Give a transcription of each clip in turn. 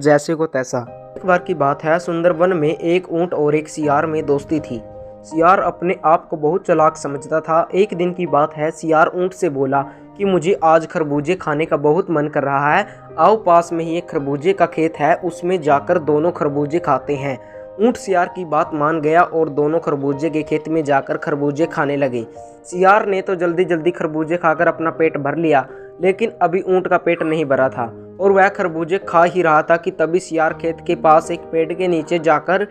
जैसे को तैसा। एक बार की बात है, सुंदरवन में एक ऊंट और एक सियार में दोस्ती थी। सियार अपने आप को बहुत चालाक समझता था। एक दिन की बात है, सियार ऊंट से बोला कि मुझे आज खरबूजे खाने का बहुत मन कर रहा है, आओ पास में ही एक खरबूजे का खेत है, उसमें जाकर दोनों खरबूजे खाते हैं। ऊंट सियार की बात मान गया और दोनों खरबूजे के खेत में जाकर खरबूजे खाने लगे। सियार ने तो जल्दी जल्दी खरबूजे खाकर अपना पेट भर लिया, लेकिन अभी ऊंट का पेट नहीं भरा था और वह खरबूजे खा ही रहा था कि तभी सियार खेत के पास एक पेड़ के नीचे जाकर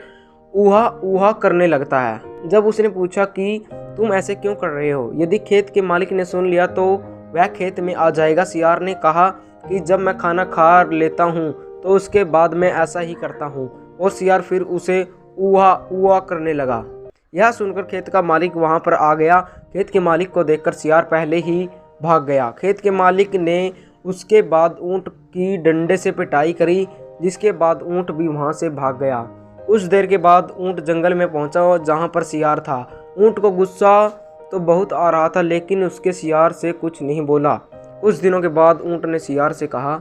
ऊहा ऊहा करने लगता है। जब उसने पूछा कि तुम ऐसे क्यों कर रहे हो, यदि खेत के मालिक ने सुन लिया तो वह खेत में आ जाएगा। सियार ने कहा कि जब मैं खाना खा लेता हूँ तो उसके बाद मैं ऐसा ही करता हूँ, और सियार फिर उसे ऊहा ऊहा करने लगा। यह सुनकर खेत का मालिक वहां पर आ गया। खेत के मालिक को देखकर सियार पहले ही भाग गया। खेत के मालिक ने उसके बाद ऊंट की डंडे से पिटाई करी, जिसके बाद ऊंट भी वहां से भाग गया। कुछ देर के बाद ऊंट जंगल में पहुंचा जहां पर सियार था। ऊंट को गुस्सा तो बहुत आ रहा था, लेकिन उसके सियार से कुछ नहीं बोला। कुछ दिनों के बाद ऊंट ने सियार से कहा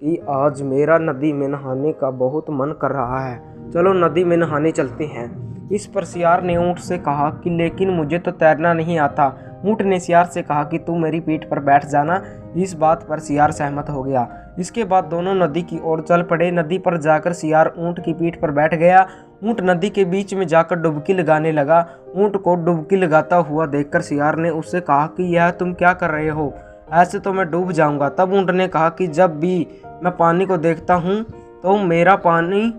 कि आज मेरा नदी में नहाने का बहुत मन कर रहा है, चलो नदी में नहाने चलते हैं। इस पर सियार ने ऊंट से कहा कि लेकिन मुझे तो तैरना नहीं आता। ऊंट ने सियार से कहा कि तू मेरी पीठ पर बैठ जाना। इस बात पर सियार सहमत हो गया। इसके बाद दोनों नदी की ओर चल पड़े। नदी पर जाकर सियार ऊंट की पीठ पर बैठ गया। ऊंट नदी के बीच में जाकर डुबकी लगाने लगा। ऊंट को डुबकी लगाता हुआ देखकर सियार ने उससे कहा कि यह तुम क्या कर रहे हो, ऐसे तो मैं डूब जाऊंगा। तब ऊंट ने कहा कि जब भी मैं पानी को देखता हूँ तो मेरा पानी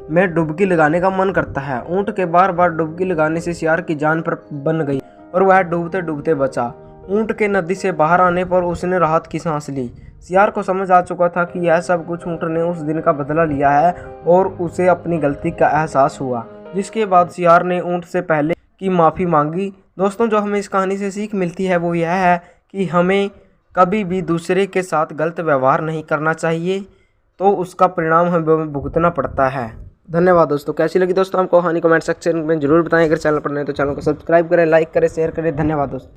में डुबकी लगाने का मन करता है। ऊंट के बार बार डुबकी लगाने से सियार की जान पर बन गई और वह डूबते डूबते बचा। ऊंट के नदी से बाहर आने पर उसने राहत की सांस ली। सियार को समझ आ चुका था कि यह सब कुछ ऊंट ने उस दिन का बदला लिया है और उसे अपनी गलती का एहसास हुआ, जिसके बाद सियार ने ऊंट से पहले की माफ़ी मांगी। दोस्तों, जो हमें इस कहानी से सीख मिलती है वो यह है कि हमें कभी भी दूसरे के साथ गलत व्यवहार नहीं करना चाहिए, तो उसका परिणाम हमें भुगतना पड़ता है। धन्यवाद दोस्तों। कैसी लगी दोस्तों आपको कहानी, कमेंट सेक्शन में जरूर बताएं। अगर चैनल पर नए तो चैनल को सब्सक्राइब करें, लाइक करें, शेयर करें। धन्यवाद दोस्तों।